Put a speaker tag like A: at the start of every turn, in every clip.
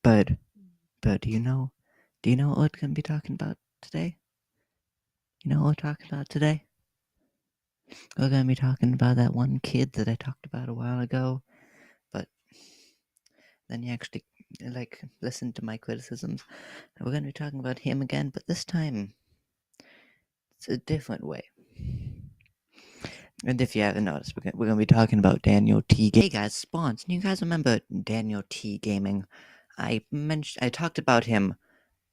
A: Bird, do you know what we're gonna be talking about today? You know what we're talking about today? We're gonna be talking about that one kid that I talked about a while ago, but then you actually listened to my criticisms. We're gonna be talking about him again, but this time it's a different way. And if you haven't noticed, we're gonna be talking about Daniel T. Hey guys, Spawns. You guys remember Daniel T. Gaming? I talked about him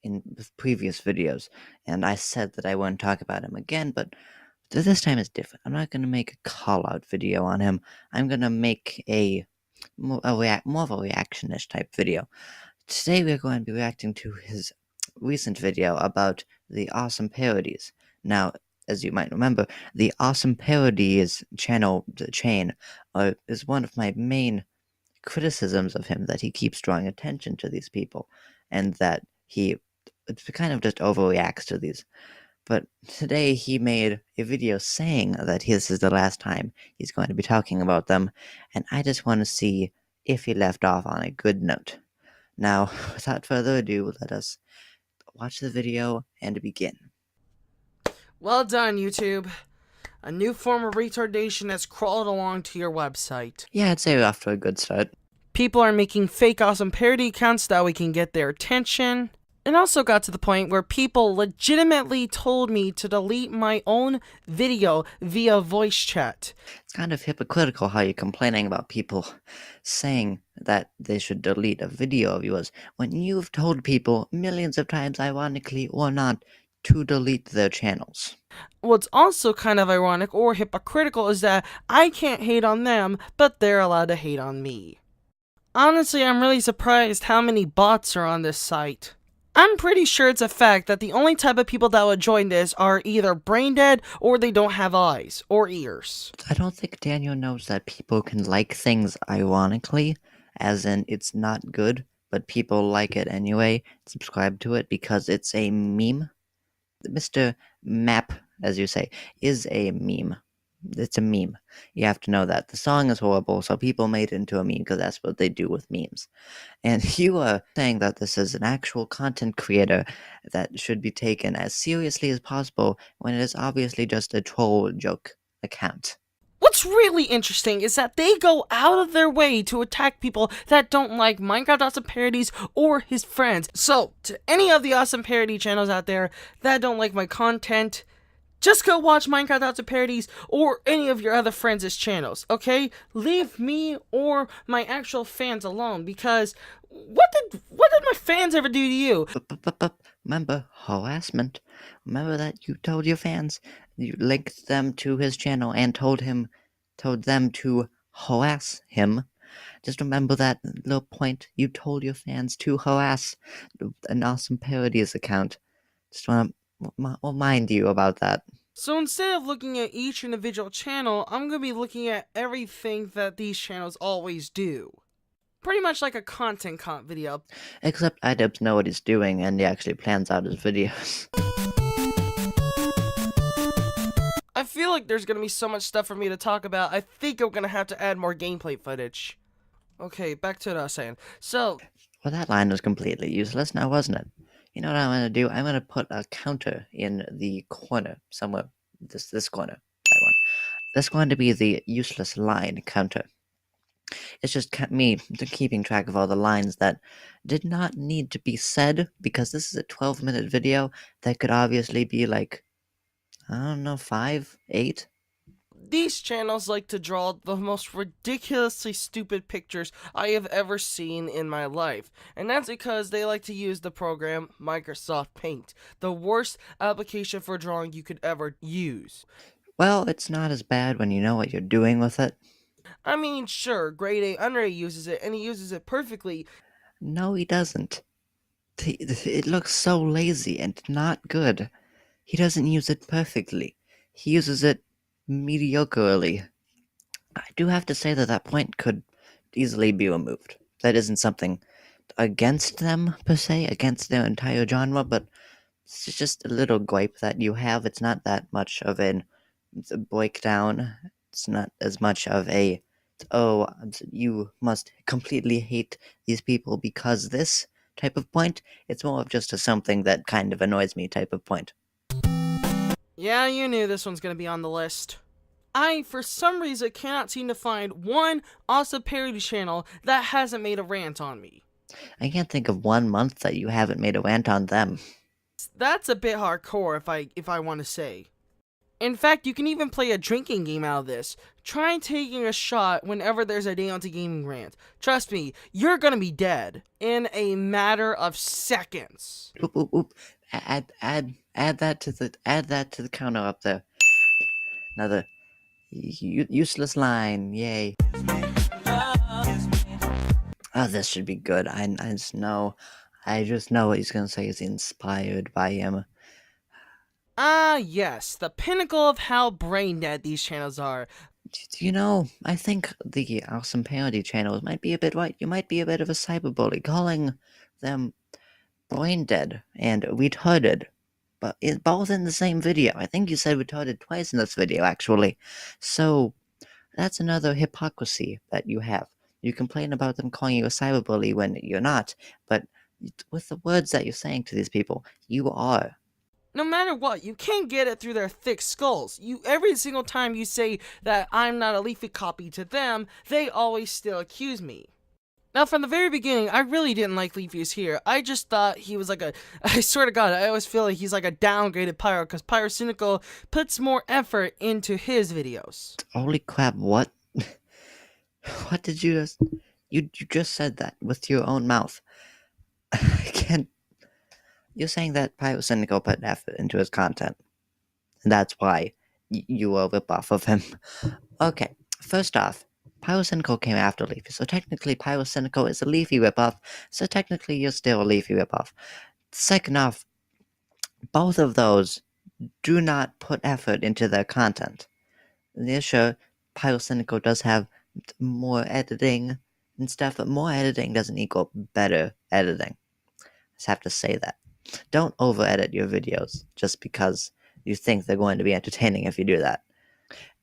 A: in previous videos, and I said that I wouldn't talk about him again, but this time is different. I'm not going to make a call out video on him. I'm going to make more of a reactionish type video. Today we're going to be reacting to his recent video about the awesome parodies. Now, as you might remember, the awesome parodies chain is one of my main criticisms of him, that he keeps drawing attention to these people and that he kind of just overreacts to these. But today he made a video saying that this is the last time he's going to be talking about them, and I just want to see if he left off on a good note. Now, without further ado, let us watch the video and begin.
B: Well done, YouTube. A new form of retardation has crawled along to your website.
A: Yeah, I'd say we're off to a good start.
B: People are making fake awesome parody accounts that we can get their attention. It also got to the point where people legitimately told me to delete my own video via voice chat.
A: It's kind of hypocritical how you're complaining about people saying that they should delete a video of yours when you've told people millions of times, ironically or not, to delete their channels.
B: What's also kind of ironic or hypocritical is that I can't hate on them, but they're allowed to hate on me. Honestly, I'm really surprised how many bots are on this site. I'm pretty sure it's a fact that the only type of people that would join this are either brain dead or they don't have eyes or ears.
A: I don't think Daniel knows that people can like things ironically, as in it's not good, but people like it anyway, subscribe to it because it's a meme. Mr. Map, as you say, is a meme. It's a meme. You have to know that. The song is horrible, so people made it into a meme because that's what they do with memes. And you are saying that this is an actual content creator that should be taken as seriously as possible when it is obviously just a troll joke account.
B: What's really interesting is that they go out of their way to attack people that don't like Minecraft Awesome Parodies or his friends. So, to any of the awesome parody channels out there that don't like my content, just go watch Minecraft Awesome Parodies or any of your other friends' channels, okay? Leave me or my actual fans alone, because what did my fans ever do to you?
A: Remember, harassment. Remember that you told your fans, you linked them to his channel and told them to harass him. Just remember that little point. You told your fans to harass an awesome parodies account. Just want to remind you about that.
B: So instead of looking at each individual channel, I'm going to be looking at everything that these channels always do. Pretty much like a content comp video.
A: Except iDubbbz know what he's doing and he actually plans out his videos.
B: I feel like there's going to be so much stuff for me to talk about, I think I'm going to have to add more gameplay footage. Okay, back to what I was saying. So,
A: well, that line was completely useless now, wasn't it? You know what I'm going to do? I'm going to put a counter in the corner somewhere. This corner. That one. That's going to be the useless line counter. It's just me keeping track of all the lines that did not need to be said, because this is a 12-minute video that could obviously be like, I don't know, 5, 8?
B: these channels like to draw the most ridiculously stupid pictures I have ever seen in my life. And that's because they like to use the program Microsoft Paint, the worst application for drawing you could ever use.
A: Well, it's not as bad when you know what you're doing with it.
B: I mean, sure, Grade A Andre uses it, and he uses it perfectly.
A: No, he doesn't. It looks so lazy and not good. He doesn't use it perfectly. He uses it mediocrely. I do have to say that that point could easily be removed. That isn't something against them, per se, against their entire genre, but it's just a little gripe that you have. It's not that much of a breakdown. It's not as much of a, oh, you must completely hate these people because this. type of point. It's more of just a something that kind of annoys me type of point.
B: Yeah, you knew this one's gonna be on the list. I, for some reason, cannot seem to find one awesome parody channel that hasn't made a rant on me.
A: I can't think of 1 month that you haven't made a rant on them.
B: That's a bit hardcore if I want to say. In fact, you can even play a drinking game out of this. Try taking a shot whenever there's a Day Onto Gaming rant. Trust me, you're gonna be dead in a matter of seconds.
A: Oop, oop, oop. Add that to the counter up there. Another useless line. Yay. Oh, this should be good. I just know. I just know what he's gonna say is inspired by him.
B: Ah, yes, the pinnacle of how brain dead these channels are.
A: You know, I think the awesome parody channels might be a bit right. You might be a bit of a cyberbully, calling them brain dead and retarded, but both in the same video. I think you said retarded twice in this video, actually. So that's another hypocrisy that you have. You complain about them calling you a cyberbully when you're not, but with the words that you're saying to these people, you are.
B: No matter what, you can't get it through their thick skulls. Every single time you say that I'm not a Leafy copy to them, they always still accuse me. Now, from the very beginning, I really didn't like Leafy's here. I just thought he was like I swear to God, I always feel like he's like a downgraded Pyro, because Pyrocynical puts more effort into his videos.
A: Holy crap, what? What did you just... You just said that with your own mouth. I can't... You're saying that Pyrocynical put effort into his content. And that's why you were a ripoff of him. Okay, first off, Pyrocynical came after Leafy, so technically Pyrocynical is a Leafy ripoff, so technically you're still a Leafy ripoff. Second off, both of those do not put effort into their content. Yeah, sure, Pyrocynical does have more editing and stuff, but more editing doesn't equal better editing. I just have to say that. Don't over-edit your videos just because you think they're going to be entertaining if you do that.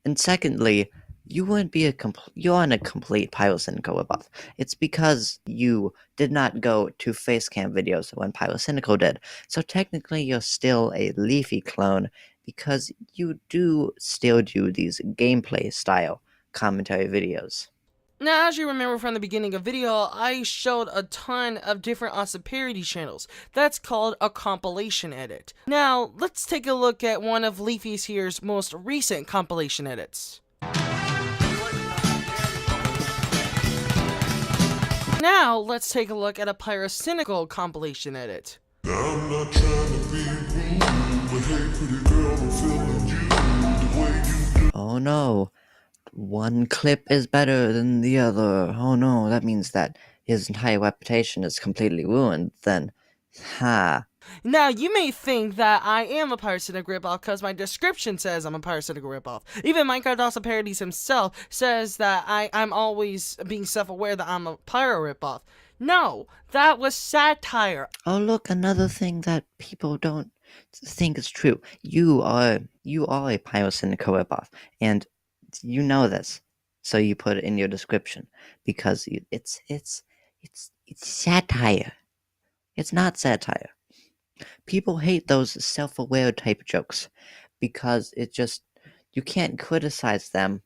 A: And secondly, you aren't a complete Pyrocynical ripoff. It's because you did not go to facecam videos when Pyrocynical did. So technically you're still a Leafy clone because you do still do these gameplay style commentary videos.
B: Now, as you remember from the beginning of the video, I showed a ton of different awesome parody channels. That's called a compilation edit. Now, let's take a look at one of Leafy's here's most recent compilation edits. Now, let's take a look at a Pyrocynical compilation edit.
C: I'm not trying to be rude, but hey, pretty girl, I'm feeling you the way you do.
A: Oh no. One clip is better than the other. Oh no, that means that his entire reputation is completely ruined, then. Ha.
B: Now, you may think that I am a Pyrocynical ripoff because my description says I'm a Pyrocynical ripoff. Even Minecraft Awesome Parodies himself says that I'm always being self-aware that I'm a Pyro ripoff. No, that was satire.
A: Oh look, another thing that people don't think is true. You are a Pyrocynical ripoff, and you know this, so you put it in your description because it's satire. It's not satire. People hate those self-aware type jokes because you can't criticize them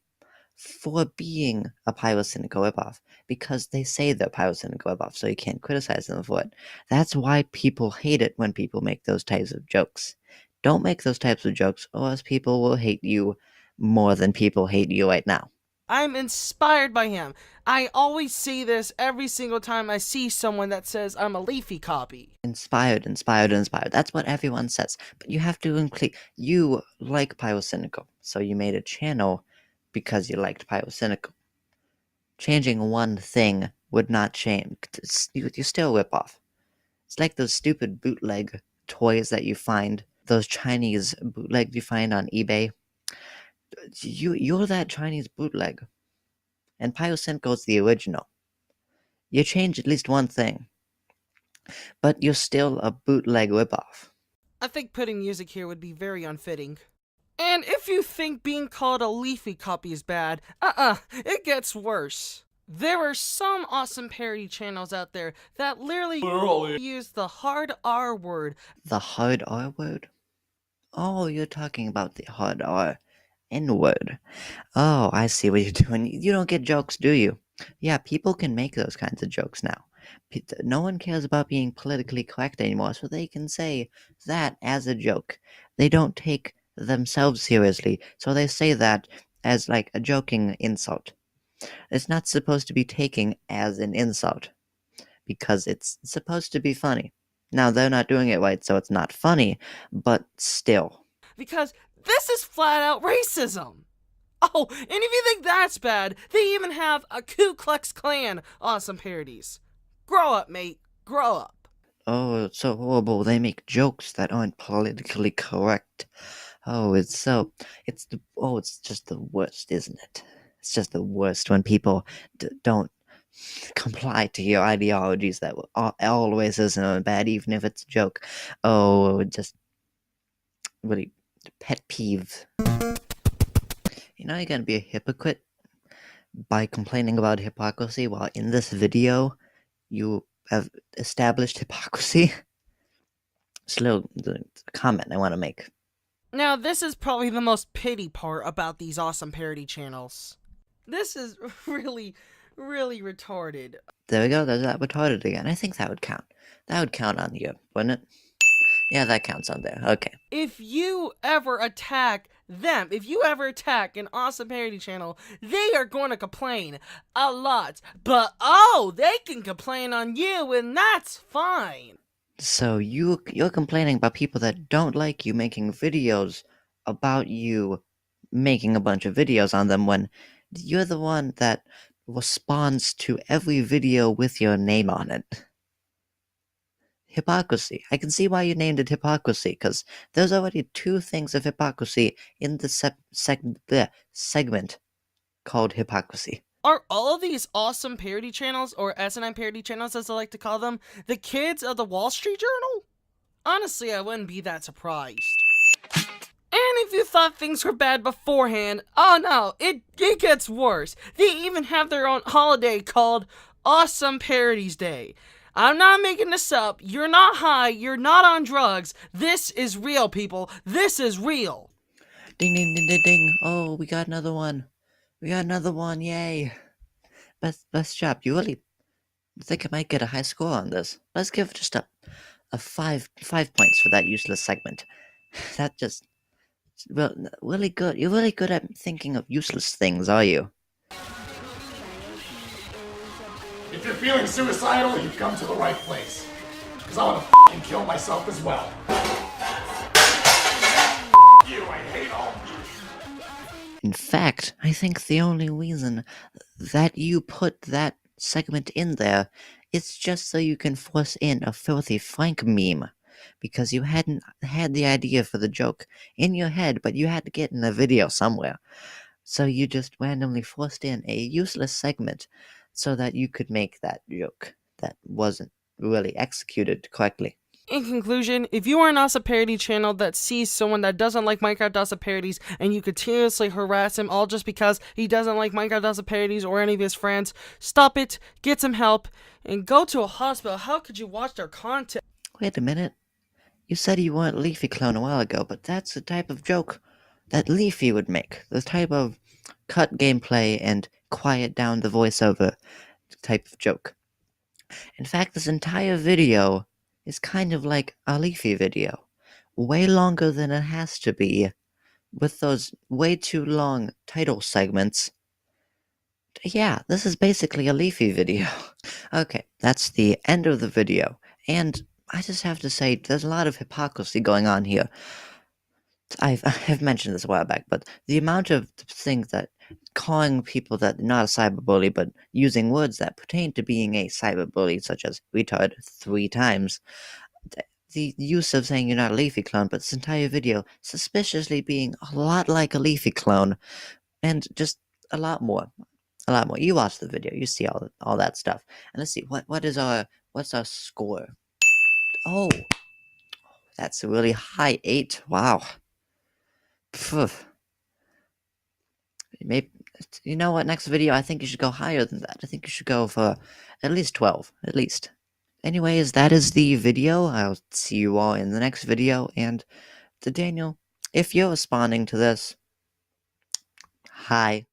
A: for being a Pyrocynical ripoff because they say they're Pyrocynical ripoff, so you can't criticize them for it. That's why people hate it when people make those types of jokes. Don't make those types of jokes, or else people will hate you more than people hate you right now.
B: I'm inspired by him. I always say this every single time I see someone that says I'm a Leafy copy.
A: Inspired. That's what everyone says. But you have to include... You like Pyrocynical, so you made a channel because you liked Pyrocynical. Changing one thing would not change. You still rip off. It's like those stupid bootleg toys that you find, those Chinese bootlegs you find on eBay. You're that Chinese bootleg. And Pyrocynical's the original. You change at least one thing, but you're still a bootleg ripoff.
B: I think putting music here would be very unfitting. And if you think being called a Leafy copy is bad, it gets worse. There are some awesome parody channels out there that literally use the hard R word.
A: The hard R word? Oh, you're talking about the hard R N word. Oh, I see what you're doing. You don't get jokes, do you? Yeah, people can make those kinds of jokes now. No one cares about being politically correct anymore, so they can say that as a joke. They don't take themselves seriously, so they say that as like a joking insult. It's not supposed to be taken as an insult because it's supposed to be funny. Now, they're not doing it right, so it's not funny, but still.
B: Because this is flat out racism. Oh, and if you think that's bad, they even have a Ku Klux Klan awesome parodies. Grow up, mate. Grow up.
A: Oh, it's so horrible. They make jokes that aren't politically correct. Oh, it's just the worst, isn't it? It's just the worst when people don't comply to your ideologies that all racism are bad, even if it's a joke. Oh, just really pet peeve. You know, you're gonna be a hypocrite by complaining about hypocrisy while in this video you have established hypocrisy. It's a little comment I want to make.
B: Now, this is probably the most pity part about these awesome parody channels. This is really retarded.
A: There we go, there's that retarded again. I think that would count. That would count on you, wouldn't it? Yeah, that counts on there. Okay.
B: If you ever attack them, if you ever attack an awesome parody channel, they are going to complain a lot. But oh, they can complain on you, and that's fine.
A: So you're complaining about people that don't like you making videos about you making a bunch of videos on them when you're the one that responds to every video with your name on it. Hypocrisy. I can see why you named it hypocrisy, because there's already two things of hypocrisy in the segment called hypocrisy.
B: Are all of these awesome parody channels, or SNI parody channels as I like to call them, the kids of the Wall Street Journal? Honestly, I wouldn't be that surprised. And if you thought things were bad beforehand, oh no, it gets worse. They even have their own holiday called Awesome Parodies Day. I'm not making this up. You're not high. You're not on drugs. This is real, people. This is real.
A: Ding, ding, ding, ding, ding. Oh, we got another one. We got another one. Yay. Best job. You really think I might get a high score on this. Let's give just a five points for that useless segment. That just really good. You're really good at thinking of useless things, are you?
D: If you're feeling suicidal, you've come to the right place. Because I want to f***ing kill myself as well. You, I hate all of you.
A: In fact, I think the only reason that you put that segment in there is just so you can force in a Filthy Frank meme. Because you hadn't had the idea for the joke in your head, but you had to get in a video somewhere. So you just randomly forced in a useless segment so that you could make that joke that wasn't really executed correctly.
B: In conclusion, if you are an awesome parody channel that sees someone that doesn't like Minecraft awesome parodies and you continuously harass him all just because he doesn't like Minecraft awesome parodies or any of his friends, stop it, get some help, and go to a hospital. How could you watch their content?
A: Wait a minute. You said you weren't Leafy Clone a while ago, but that's the type of joke that Leafy would make. The type of cut gameplay and quiet down the voiceover type of joke. In fact, this entire video is kind of like a Leafy video. Way longer than it has to be, with those way too long title segments. Yeah, this is basically a Leafy video. Okay, that's the end of the video, and I just have to say, there's a lot of hypocrisy going on here. I've mentioned this a while back, but the amount of things that calling people that are not a cyberbully, but using words that pertain to being a cyberbully, such as retard 3 times, the use of saying you're not a Leafy clone, but this entire video suspiciously being a lot like a Leafy clone, and just a lot more. A lot more. You watch the video, you see all that stuff. And let's see, what's our score? Oh, that's a really high 8. Wow. Phew. Maybe You know what? Next video, I think you should go higher than that. I think you should go for at least 12. At least. Anyways, that is the video. I'll see you all in the next video. And to Daniel, if you're responding to this, hi.